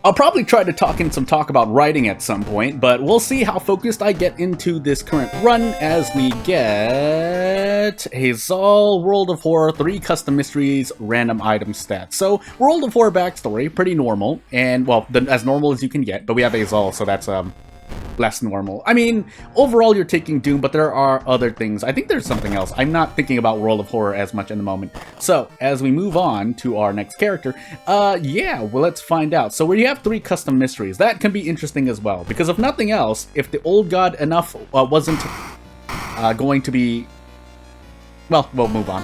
I'll probably try to talk in some talk about writing at some point, but we'll see how focused I get into this current run as we get Hazal, World of Horror, 3 custom mysteries, random item stats. So, World of Horror backstory, pretty normal, and, well, as normal as you can get, but we have Hazal, so that's, less normal. I mean, overall you're taking Doom, but there are other things. I think there's something else. I'm not thinking about World of Horror as much in the moment. So, as we move on to our next character, yeah, well, let's find out. So we have 3 custom mysteries. That can be interesting as well, because if nothing else, if the old god enough wasn't going to be... Well, we'll move on.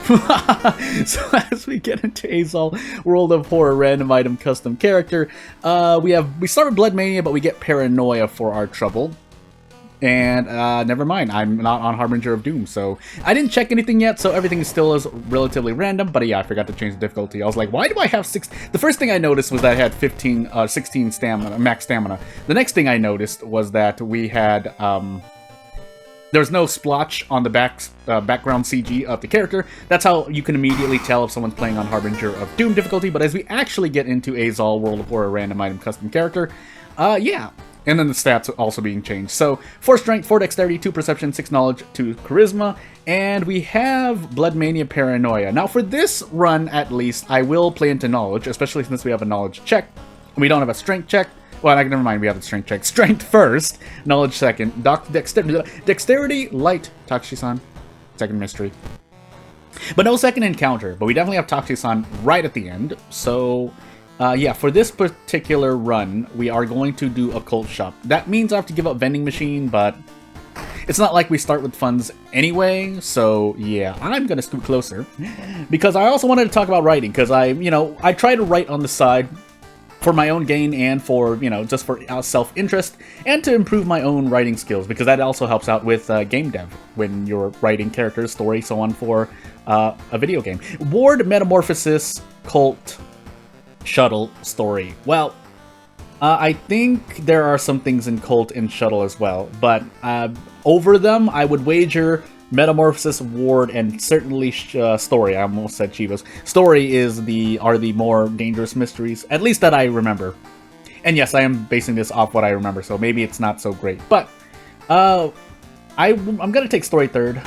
So as we get into Azal, World of Horror random item custom character, we start with Blood Mania, but we get Paranoia for our trouble. And never mind, I'm not on Harbinger of Doom, so I didn't check anything yet, so everything still is relatively random. But yeah, I forgot to change the difficulty. I was like, why do I have 6? The first thing I noticed was that I had 16 stamina, max stamina. The next thing I noticed was that we had there's no splotch on the background CG of the character. That's how you can immediately tell if someone's playing on Harbinger of Doom difficulty. But as we actually get into Azal, World of Horror random item custom character, yeah. And then the stats are also being changed. So, 4 strength, 4 dexterity, 2 perception, 6 knowledge, 2 charisma. And we have Blood Mania Paranoia. Now, for this run, at least, I will play into knowledge, especially since we have a knowledge check. We don't have a strength check. Well, never mind, we have the strength check. Strength first, knowledge second, dexterity, light, Takushi-san, second mystery. But no second encounter, but we definitely have Takushi-san right at the end. So, yeah, for this particular run, we are going to do Occult Shop. That means I have to give up Vending Machine, but it's not like we start with funds anyway, so yeah, I'm gonna scoot closer. Because I also wanted to talk about writing, because I try to write on the side, for my own gain and for, just for self-interest, and to improve my own writing skills, because that also helps out with game dev, when you're writing characters, story, so on for a video game. Ward Metamorphosis Cult Shuttle story. Well, I think there are some things in Cult and Shuttle as well, but over them, I would wager Metamorphosis, Ward, and certainly Story. I almost said Chivas. Story are the more dangerous mysteries, at least that I remember. And yes, I am basing this off what I remember, so maybe it's not so great. But I'm gonna take Story third.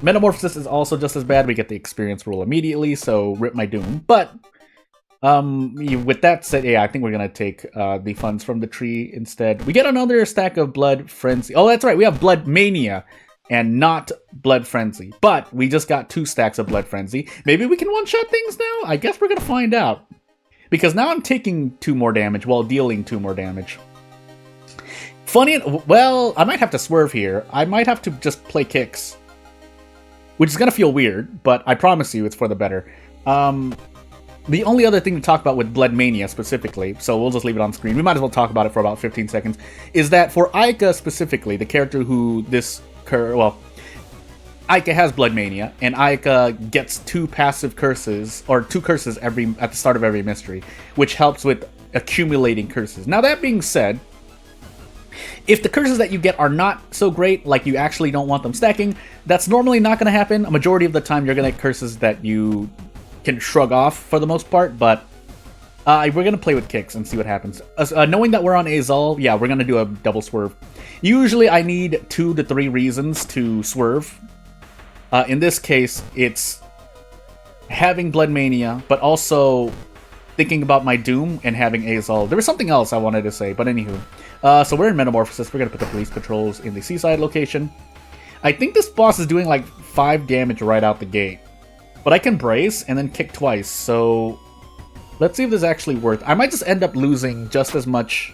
Metamorphosis is also just as bad. We get the experience rule immediately, so rip my doom. But with that said, yeah, I think we're gonna take the funds from the tree instead. We get another stack of Blood Frenzy. Oh, that's right, we have Blood Mania and not Blood Frenzy. But we just got 2 stacks of Blood Frenzy. Maybe we can one-shot things now? I guess we're gonna find out. Because now I'm taking 2 more damage while dealing 2 more damage. Well, I might have to swerve here. I might have to just play kicks. Which is gonna feel weird, but I promise you it's for the better. The only other thing to talk about with Blood Mania specifically, so we'll just leave it on screen, we might as well talk about it for about 15 seconds, is that for Aika specifically, the character who Aika has Blood Mania, and Aika gets 2 passive curses, or 2 curses at the start of every mystery, which helps with accumulating curses. Now that being said, if the curses that you get are not so great, like you actually don't want them stacking, that's normally not going to happen. A majority of the time you're going to get curses that you can shrug off for the most part, but we're going to play with kicks and see what happens. Knowing that we're on Azal, yeah, we're going to do a double swerve. Usually I need 2 to 3 reasons to swerve. In this case, it's having Blood Mania, but also thinking about my Doom and having Azal. There was something else I wanted to say, but anywho. So we're in Metamorphosis. We're going to put the police patrols in the seaside location. I think this boss is doing like 5 damage right out the gate. But I can brace and then kick twice, so let's see if this is actually worth. I might just end up losing just as much.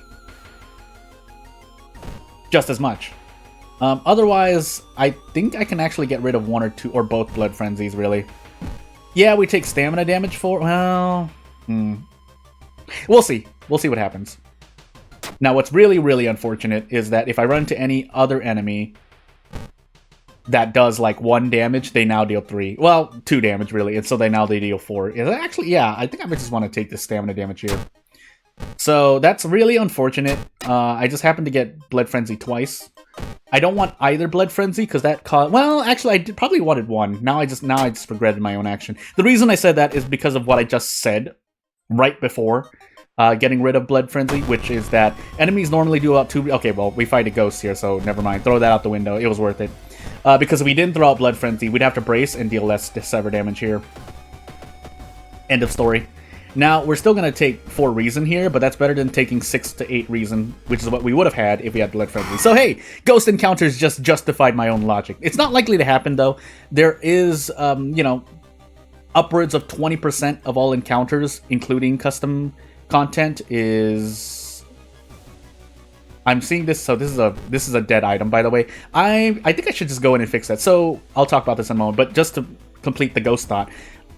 Otherwise, I think I can actually get rid of 1 or 2 or both Blood Frenzies, really. Yeah, we take stamina damage for... Well... We'll see. We'll see what happens. Now, what's really, really unfortunate is that if I run into any other enemy that does like 1 damage, they now deal 3. Well, 2 damage, really, and so they deal 4. Is that actually... Yeah, I think I just want to take the stamina damage here. So, that's really unfortunate. I just happened to get Blood Frenzy twice. I don't want either Blood Frenzy, because that caused... Well, actually, I probably wanted 1. Now I just regretted my own action. The reason I said that is because of what I just said right before. getting rid of Blood Frenzy, which is that enemies normally do about 2... Okay, well, we fight a ghost here, so never mind. Throw that out the window. It was worth it. Because if we didn't throw out Blood Frenzy, we'd have to brace and deal less sever damage here. End of story. Now, we're still going to take 4 Reason here, but that's better than taking 6 to 8 Reason, which is what we would have had if we had Blood Frenzy. So hey, Ghost Encounters just justified my own logic. It's not likely to happen, though. There is, you know, upwards of 20% of all encounters, including custom content, is... I'm seeing this, so this is a dead item, by the way. I think I should just go in and fix that. So I'll talk about this in a moment, but just to complete the ghost thought.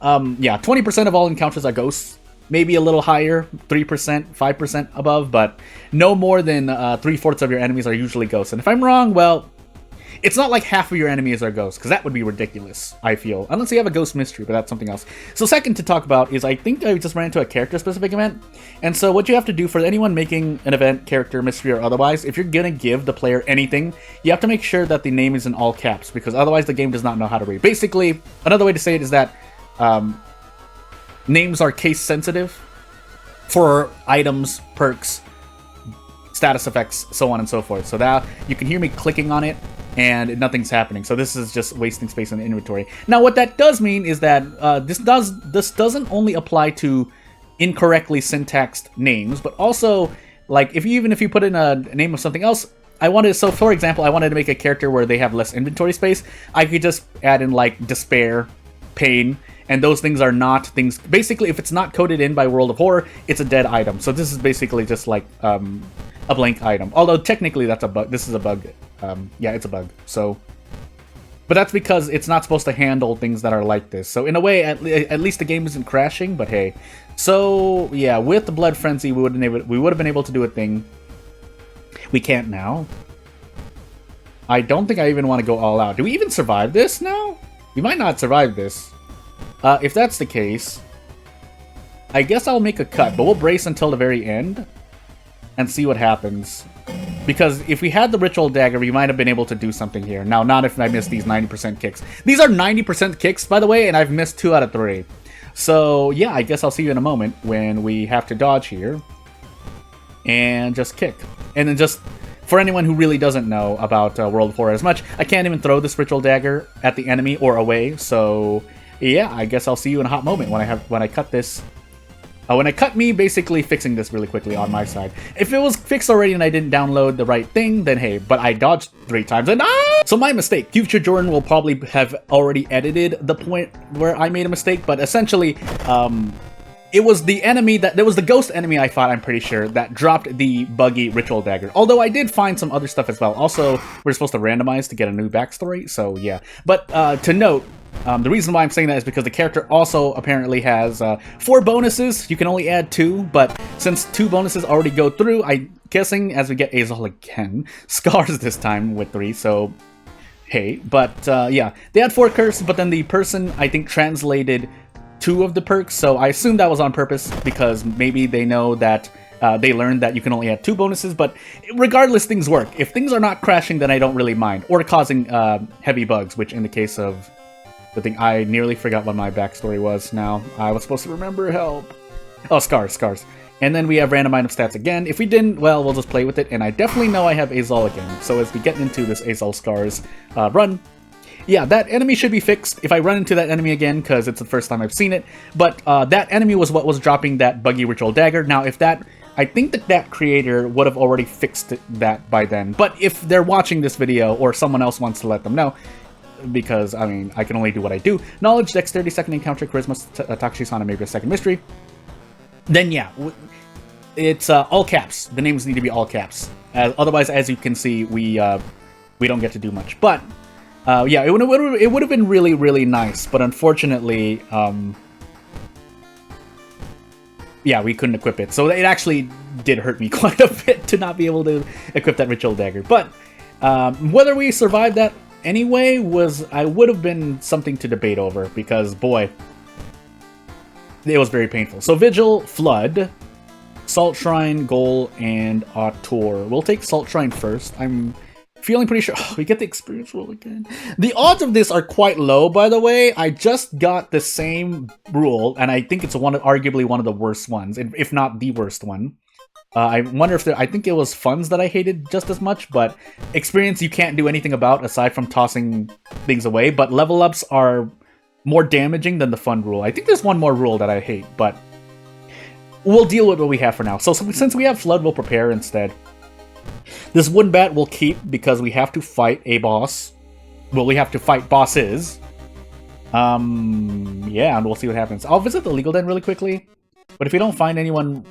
Yeah, 20% of all encounters are ghosts. Maybe a little higher, 3%, 5% above, but no more than 3/4 of your enemies are usually ghosts. And if I'm wrong, well, it's not like half of your enemies are ghosts, because that would be ridiculous, I feel. Unless you have a ghost mystery, but that's something else. So second to talk about is I think I just ran into a character-specific event. And so what you have to do for anyone making an event, character, mystery, or otherwise, if you're going to give the player anything, you have to make sure that the name is in all caps, because otherwise the game does not know how to read. Basically, another way to say it is that names are case sensitive for items, perks, status effects, so on and so forth. So that you can hear me clicking on it and nothing's happening. So this is just wasting space in the inventory. Now what that does mean is that this doesn't only apply to incorrectly syntaxed names, but also like even if you put in a name of something else, so for example, I wanted to make a character where they have less inventory space. I could just add in like despair, pain, and those things are not things. Basically, if it's not coded in by World of Horror, it's a dead item. So this is basically just like a blank item. Although technically that's a bug. This is a bug. Yeah, it's a bug. So, but that's because it's not supposed to handle things that are like this. So in a way, at least the game isn't crashing. But hey, so yeah, with the Blood Frenzy, we would have been able to do a thing. We can't now. I don't think I even want to go all out. Do we even survive this now? We might not survive this. If that's the case, I guess I'll make a cut, but we'll brace until the very end and see what happens. Because if we had the Ritual Dagger, we might have been able to do something here. Now, not if I miss these 90% kicks. These are 90% kicks, by the way, and I've missed 2 out of 3. So, yeah, I guess I'll see you in a moment when we have to dodge here and just kick. And then just... For anyone who really doesn't know about World of Horror as much, I can't even throw this Ritual Dagger at the enemy or away, so yeah, I guess I'll see you in a hot moment when I cut this. When I cut me basically fixing this really quickly on my side. If it was fixed already and I didn't download the right thing, then hey, but I dodged 3 times and So my mistake. Future Jordan will probably have already edited the point where I made a mistake, but essentially, it was the enemy there was the ghost enemy I fought, I'm pretty sure, that dropped the buggy Ritual Dagger. Although I did find some other stuff as well. Also, we're supposed to randomize to get a new backstory, so yeah. But to note, the reason why I'm saying that is because the character also apparently has 4 bonuses. You can only add 2, but since 2 bonuses already go through, I'm guessing as we get Azal again, Scars this time with 3, so hey. But yeah, they had 4 curses, but then the person, I think, translated 2 of the perks, so I assume that was on purpose because maybe they know that they learned that you can only add 2 bonuses, but regardless, things work. If things are not crashing, then I don't really mind, or causing heavy bugs, which in the case of the thing, I nearly forgot what my backstory was now. I was supposed to remember, help. Oh, Scars. And then we have random item stats again. If we didn't, well, we'll just play with it, and I definitely know I have Azal again, so as we get into this Azal Scars run, yeah, that enemy should be fixed if I run into that enemy again, because it's the first time I've seen it. But that enemy was what was dropping that buggy Ritual Dagger. Now, if that... I think that creator would have already fixed that by then. But if they're watching this video, or someone else wants to let them know, because, I mean, I can only do what I do. Knowledge, Dexterity, second encounter, Charisma, Takshisana, maybe a second mystery. Then, yeah, it's all caps. The names need to be all caps. Otherwise, as you can see, we don't get to do much. But... yeah, it would have been really, really nice, but unfortunately, yeah, we couldn't equip it. So it actually did hurt me quite a bit to not be able to equip that Ritual Dagger. But whether we survived that anyway would have been something to debate over, because boy, it was very painful. So Vigil, Flood, Salt Shrine, Goal, and Auteur. We'll take Salt Shrine first. I'm Feeling pretty sure. Oh, we get the experience rule again. The odds of this are quite low, by the way. I just got the same rule, and I think it's arguably one of the worst ones, if not the worst one. I wonder if I think it was funds that I hated just as much, but experience you can't do anything about aside from tossing things away, but level ups are more damaging than the fund rule. I think there's one more rule that I hate, but we'll deal with what we have for now. So since we have Flood, we'll prepare instead. This wooden bat we'll keep because we have to fight a boss. Well, we have to fight bosses. Yeah, and we'll see what happens. I'll visit the legal den really quickly. But if we don't find anyone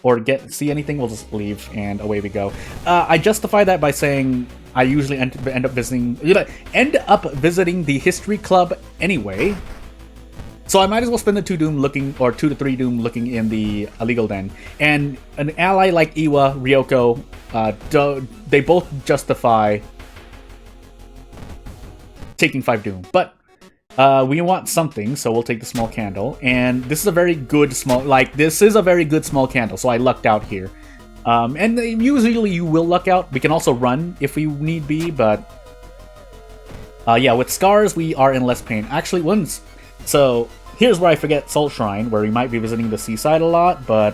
or see anything, we'll just leave and away we go. I justify that by saying I usually end up visiting the history club anyway. So I might as well spend the 2 to 3 doom looking in the legal den. And an ally like Iwa, Ryoko, they both justify taking 5 doom. But we want something, so we'll take the small candle. And this is a very good small candle, so I lucked out here. And usually you will luck out. We can also run if we need be, but yeah, with scars we are in less pain. Actually, so here's where I forget Salt Shrine, where we might be visiting the seaside a lot, but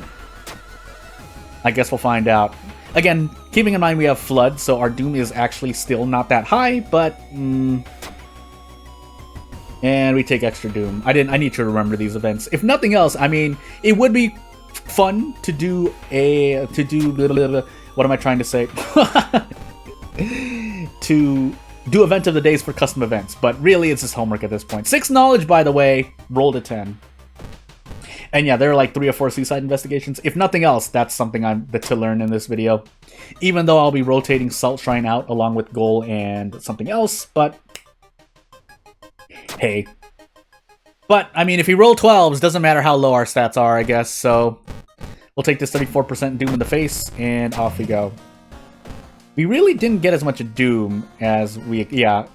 I guess we'll find out. Again, keeping in mind we have Flood, so our doom is actually still not that high, but and we take extra doom. I need to remember these events. If nothing else, I mean, it would be fun to do what am I trying to say? To do event of the days for custom events, but really it's just homework at this point. 6 knowledge, by the way, rolled a 10. And yeah, there are like 3 or 4 seaside investigations. If nothing else, that's something to learn in this video. Even though I'll be rotating Salt Shrine out along with Goal and something else, but hey. But, I mean, if we roll 12s, doesn't matter how low our stats are, I guess, so we'll take this 34% Doom in the face, and off we go. We really didn't get as much Doom as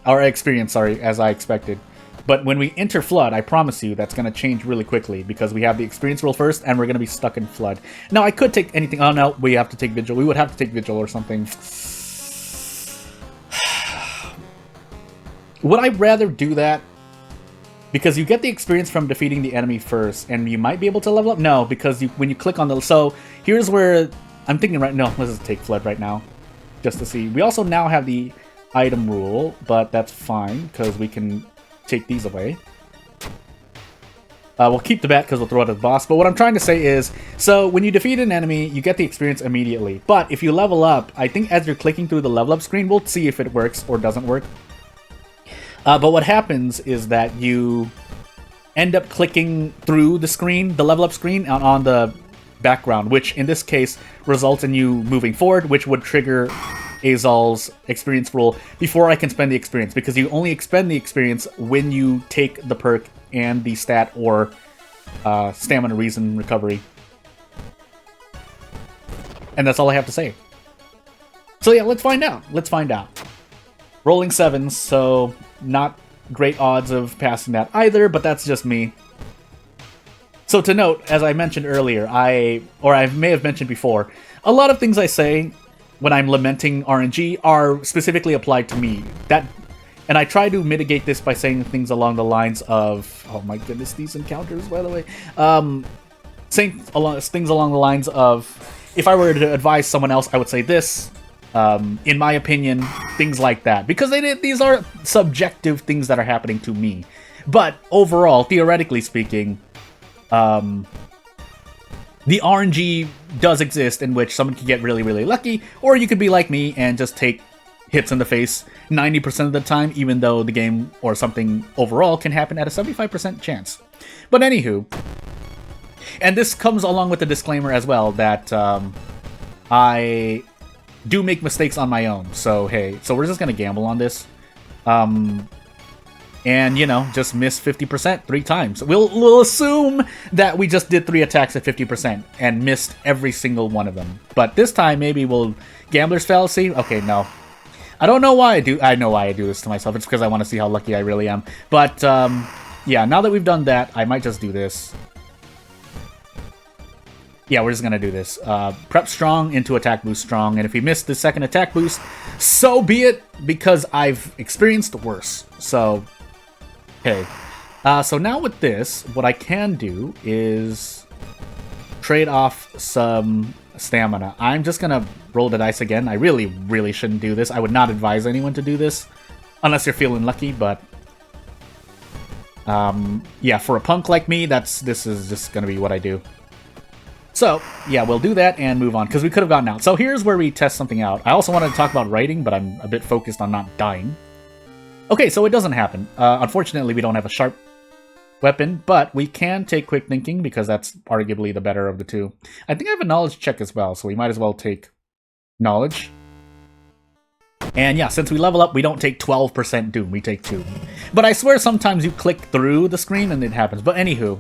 our experience, sorry, as I expected. But when we enter Flood, I promise you that's going to change really quickly, because we have the experience roll first, and we're going to be stuck in Flood. Now, I could take anything. Oh, no, we have to take Vigil. We would have to take Vigil or something. Would I rather do that? Because you get the experience from defeating the enemy first, and you might be able to level up? No, because when you click on the... So, here's where I'm thinking right... No, let's just take Flood right now, just to see. We also now have the item rule, but that's fine, because we can take these away. We'll keep the bat because we'll throw it at the boss, but what I'm trying to say is, so when you defeat an enemy, you get the experience immediately. But if you level up, I think as you're clicking through the level up screen, we'll see if it works or doesn't work. But what happens is that you end up clicking through the screen, the level up screen, on the background, which in this case results in you moving forward, which would trigger Azal's experience roll before I can spend the experience, because you only expend the experience when you take the perk and the stat or stamina reason recovery. And that's all I have to say. So yeah, let's find out. Let's find out. Rolling 7s, so not great odds of passing that either, but that's just me. So to note, as I mentioned earlier, I may have mentioned before, a lot of things I say when I'm lamenting RNG are specifically applied to me. And I try to mitigate this by saying things along the lines of... Oh my goodness, these encounters, by the way. Saying things along the lines of, if I were to advise someone else, I would say this. In my opinion, things like that. Because these are subjective things that are happening to me. But overall, theoretically speaking, the RNG does exist in which someone can get really, really lucky, or you could be like me and just take hits in the face 90% of the time, even though the game or something overall can happen at a 75% chance. But anywho, and this comes along with the disclaimer as well that I do make mistakes on my own. So hey, so we're just gonna gamble on this. And, you know, just miss 50% 3 times. We'll assume that we just did 3 attacks at 50% and missed every single one of them. But this time, maybe we'll... Gambler's fallacy? Okay, no. I don't know why I do... I know why I do this to myself. It's because I want to see how lucky I really am. But, yeah, now that we've done that, I might just do this. Yeah, we're just gonna do this. Prep strong into attack boost strong, and if we miss the second attack boost, so be it, because I've experienced worse. So, okay. So now with this, what I can do is trade off some stamina. I'm just gonna roll the dice again. I really shouldn't do this. I would not advise anyone to do this, unless you're feeling lucky, but... yeah, for a punk like me, this is just gonna be what I do. So, yeah, we'll do that and move on, because we could have gotten out. So here's where we test something out. I also wanted to talk about writing, but I'm a bit focused on not dying. Okay, so it doesn't happen. Unfortunately, we don't have a sharp weapon, but we can take quick thinking, because that's arguably the better of the two. I think I have a knowledge check as well, so we might as well take knowledge. And yeah, since we level up, we don't take 12% Doom, we take 2. But I swear sometimes you click through the screen and it happens. But anywho...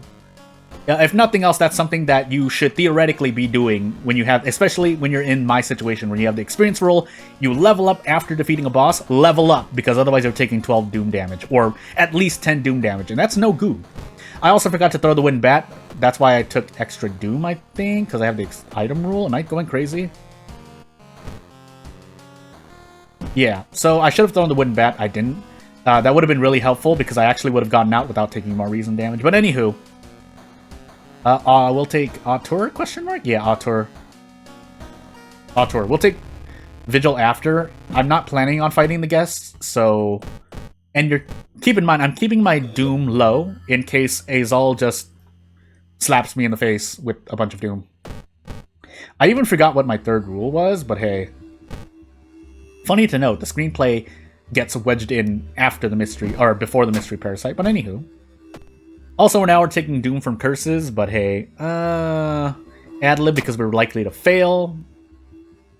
if nothing else, that's something that you should theoretically be doing when you have, especially when you're in my situation where you have the experience roll, you level up after defeating a boss, level up, because otherwise you're taking 12 Doom damage, or at least 10 Doom damage, and that's no good. I also forgot to throw the wooden bat. That's why I took extra Doom, I think, because I have the item rule. Am I going crazy? Yeah, so I should have thrown the wooden bat. I didn't. That would have been really helpful, because I actually would have gotten out without taking more reason damage. But anywho... we'll take Auteur, question mark? Yeah, Auteur. Auteur. We'll take Vigil after. I'm not planning on fighting the guests, so... And keep in mind, I'm keeping my Doom low in case Azal just slaps me in the face with a bunch of Doom. I even forgot what my third rule was, but hey. Funny to note, the screenplay gets wedged in after the mystery, or before the mystery parasite, but anywho. Also, now we're taking Doom from curses, but hey, ad-lib because we're likely to fail.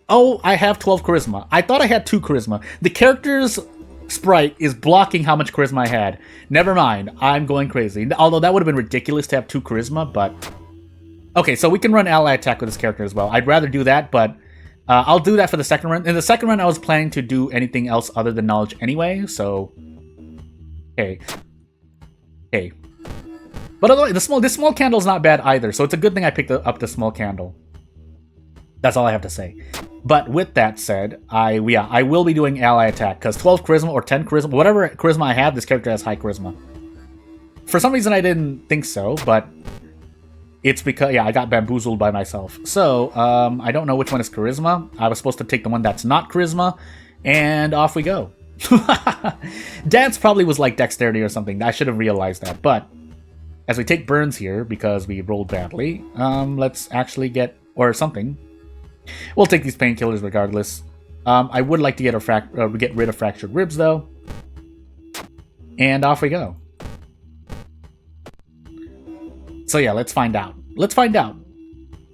Oh, I have 12 charisma. I thought I had 2 charisma. The character's sprite is blocking how much charisma I had. Never mind, I'm going crazy. Although that would have been ridiculous to have 2 charisma, but... Okay, so we can run ally attack with this character as well. I'd rather do that, but I'll do that for the second run. In the second run, I was planning to do anything else other than knowledge anyway, so... Okay. Okay. But otherwise, this small candle's not bad either, so it's a good thing I picked up the small candle. That's all I have to say. But with that said, I will be doing ally attack, because 12 charisma or 10 charisma, whatever charisma I have, this character has high charisma. For some reason I didn't think so, but it's because, yeah, I got bamboozled by myself. So, I don't know which one is charisma. I was supposed to take the one that's not charisma, and off we go. Dance probably was like dexterity or something. I should have realized that, but... As we take burns here, because we rolled badly, let's actually get... Or something. We'll take these painkillers regardless. I would like to get rid of fractured ribs, though. And off we go. So yeah, let's find out. Let's find out.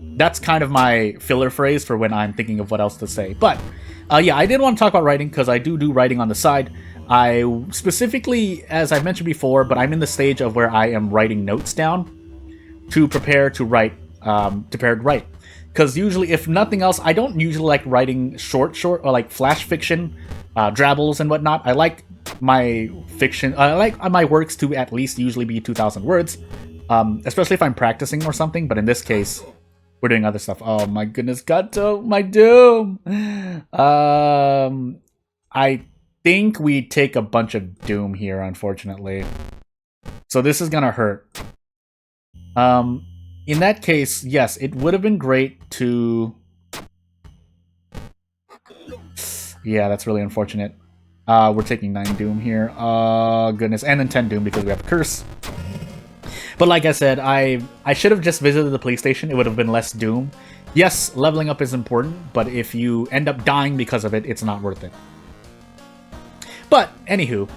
That's kind of my filler phrase for when I'm thinking of what else to say. But, yeah, I did want to talk about writing, because I do writing on the side. I specifically, as I've mentioned before, but I'm in the stage of where I am writing notes down to prepare to write, Because usually, if nothing else, I don't usually like writing short, or like flash fiction, drabbles and whatnot. I like my fiction, I like my works to at least usually be 2,000 words, especially if I'm practicing or something, but in this case, we're doing other stuff. Oh my goodness, Gato, my Doom! I think we take a bunch of Doom here, unfortunately. So this is gonna hurt. In that case, yes, it would have been great to... Yeah, that's really unfortunate. We're taking 9 Doom here. Oh, goodness. And then 10 Doom because we have a curse. But like I said, I should have just visited the police station. It would have been less Doom. Yes, leveling up is important, but if you end up dying because of it, it's not worth it. But, anywho.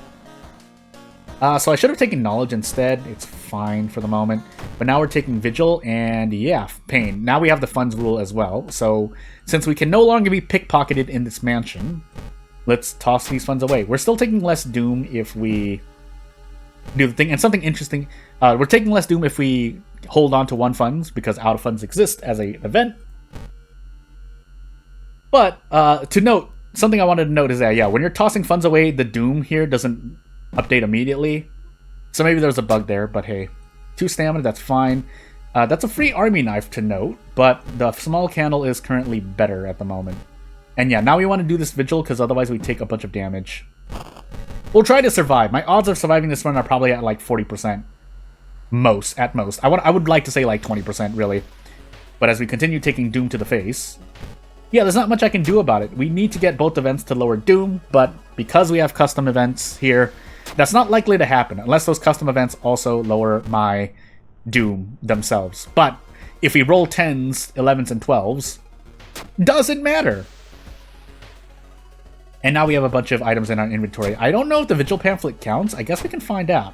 So I should have taken Knowledge instead. It's fine for the moment. But now we're taking Vigil, and yeah, Pain. Now we have the funds rule as well. So, since we can no longer be pickpocketed in this mansion, let's toss these funds away. We're still taking less Doom if we do the thing. And something interesting, we're taking less Doom if we hold on to 1 funds, because out of funds exist as an event. But, to note, something I wanted to note is that, yeah, when you're tossing funds away, the Doom here doesn't update immediately. So maybe there's a bug there, but hey. 2 stamina, that's fine. That's a free army knife to note, but the small candle is currently better at the moment. And yeah, now we want to do this vigil because otherwise we take a bunch of damage. We'll try to survive. My odds of surviving this run are probably at like 40%. At most. I would like to say like 20%, really. But as we continue taking Doom to the face... Yeah, there's not much I can do about it. We need to get both events to lower Doom, but because we have custom events here, that's not likely to happen, unless those custom events also lower my Doom themselves. But if we roll 10s, 11s, and 12s, doesn't matter. And now we have a bunch of items in our inventory. I don't know if the Vigil Pamphlet counts. I guess we can find out.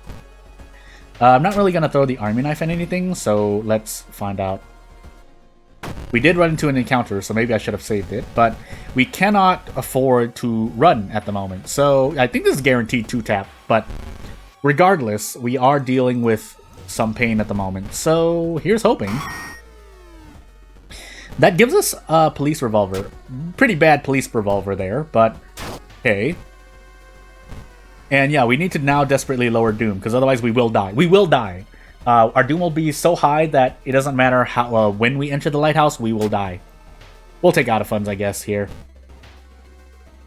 I'm not really going to throw the army knife in anything, so let's find out. We did run into an encounter, so maybe I should have saved it, but we cannot afford to run at the moment. So I think this is guaranteed 2-tap, but regardless, we are dealing with some pain at the moment. So here's hoping. That gives us a police revolver. Pretty bad police revolver there, but hey. And yeah, we need to now desperately lower Doom, because otherwise we will die. We will die. Our Doom will be so high that it doesn't matter how when we enter the lighthouse, we will die. We'll take out of funds, I guess, here.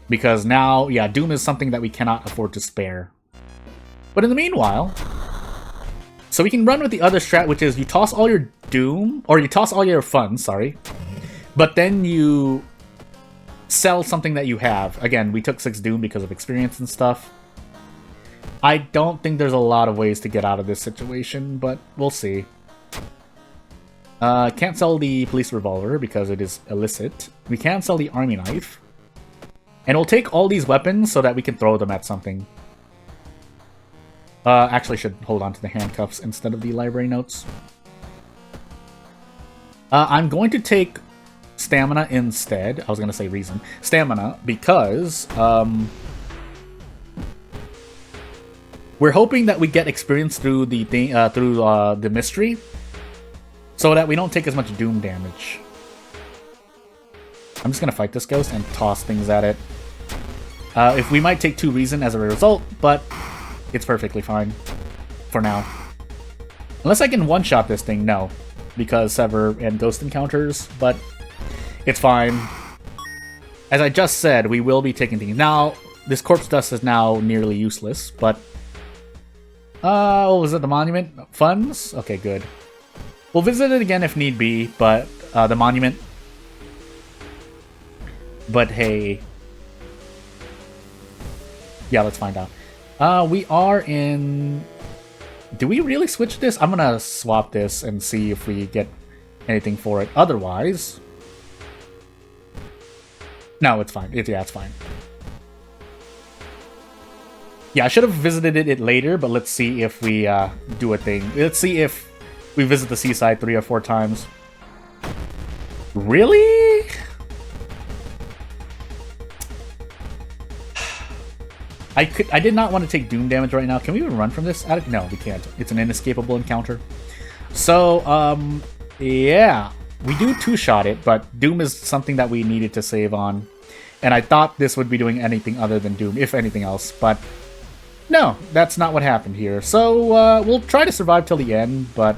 Because now, yeah, Doom is something that we cannot afford to spare. But in the meanwhile... So we can run with the other strat, which is you toss all your Doom, or you toss all your funds, sorry. But then you sell something that you have. Again, we took 6 Doom because of experience and stuff. I don't think there's a lot of ways to get out of this situation, but we'll see. Can't sell the police revolver because it is illicit. We can sell the army knife. And we'll take all these weapons so that we can throw them at something. Actually should hold on to the handcuffs instead of the library notes. I'm going to take stamina instead. I was going to say reason. Stamina, because... we're hoping that we get experience through the thing, the mystery, so that we don't take as much Doom damage. I'm just gonna fight this ghost and toss things at it. If we might take 2 reason as a result, but it's perfectly fine for now. Unless I can one-shot this thing, no, because Sever and Ghost encounters, but it's fine. As I just said, we will be taking things. Now, this corpse dust is now nearly useless, but... was it the monument? Funds? Okay, good. We'll visit it again if need be, but the monument... But hey... Yeah, let's find out. We are in... Do we really switch this? I'm gonna swap this and see if we get anything for it. Otherwise... No, it's fine. Yeah, it's fine. Yeah, I should have visited it later, but let's see if we do a thing. Let's see if we visit the seaside 3 or 4 times. Really? I did not want to take Doom damage right now. Can we even run from this? No, we can't. It's an inescapable encounter. So, yeah. We do 2-shot it, but Doom is something that we needed to save on. And I thought this would be doing anything other than Doom, if anything else, but... No, that's not what happened here. So, we'll try to survive till the end, but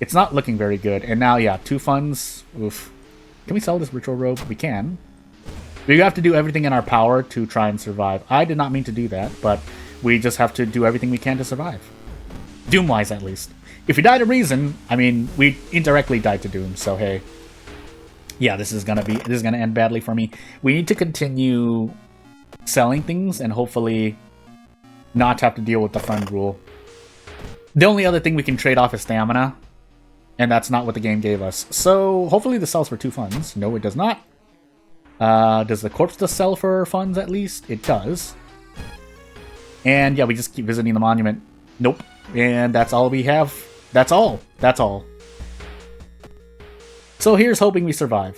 it's not looking very good. And now, yeah, 2 funds. Oof. Can we sell this ritual robe? We can. We have to do everything in our power to try and survive. I did not mean to do that, but we just have to do everything we can to survive. Doom-wise, at least. If we die to reason, I mean, we indirectly died to Doom, so hey. Yeah, this is gonna end badly for me. We need to continue selling things and hopefully not have to deal with the fund rule. The only other thing we can trade off is stamina, and that's not what the game gave us. So hopefully this sells for 2 funds. No, it does not. Does the corpse just sell for funds at least? It does. And yeah, we just keep visiting the monument. Nope. And that's all we have. That's all. That's all. So here's hoping we survive.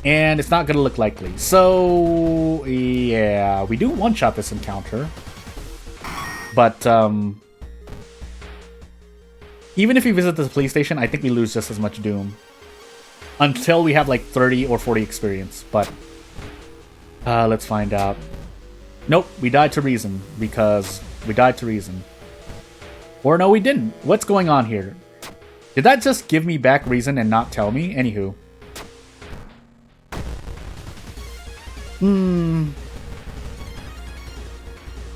And it's not going to look likely. So, yeah, we do one-shot this encounter. But, even if we visit the police station, I think we lose just as much Doom. Until we have like 30 or 40 experience. But, let's find out. Nope, we died to reason. Because we died to reason. Or no, we didn't. What's going on here? Did that just give me back reason and not tell me? Anywho.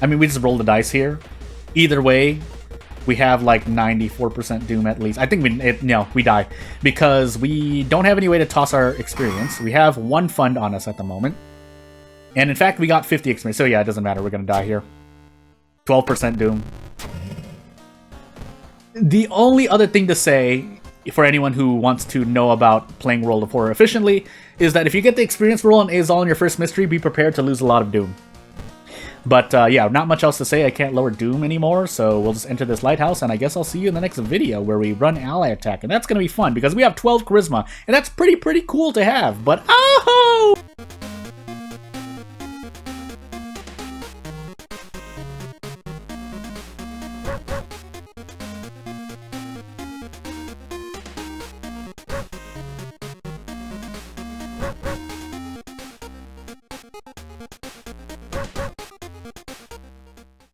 I mean, we just roll the dice here. Either way, we have like 94% doom at least. I think we die. Because we don't have any way to toss our experience. We have 1 fund on us at the moment. And in fact, we got 50 experience. So yeah, it doesn't matter. We're going to die here. 12% doom. The only other thing to say, for anyone who wants to know about playing World of Horror efficiently, is that if you get the experience roll on Azal in your first mystery, be prepared to lose a lot of doom. But yeah, not much else to say. I can't lower doom anymore, so we'll just enter this lighthouse, and I guess I'll see you in the next video where we run ally attack, and that's going to be fun, because we have 12 charisma, and that's pretty cool to have, but oh!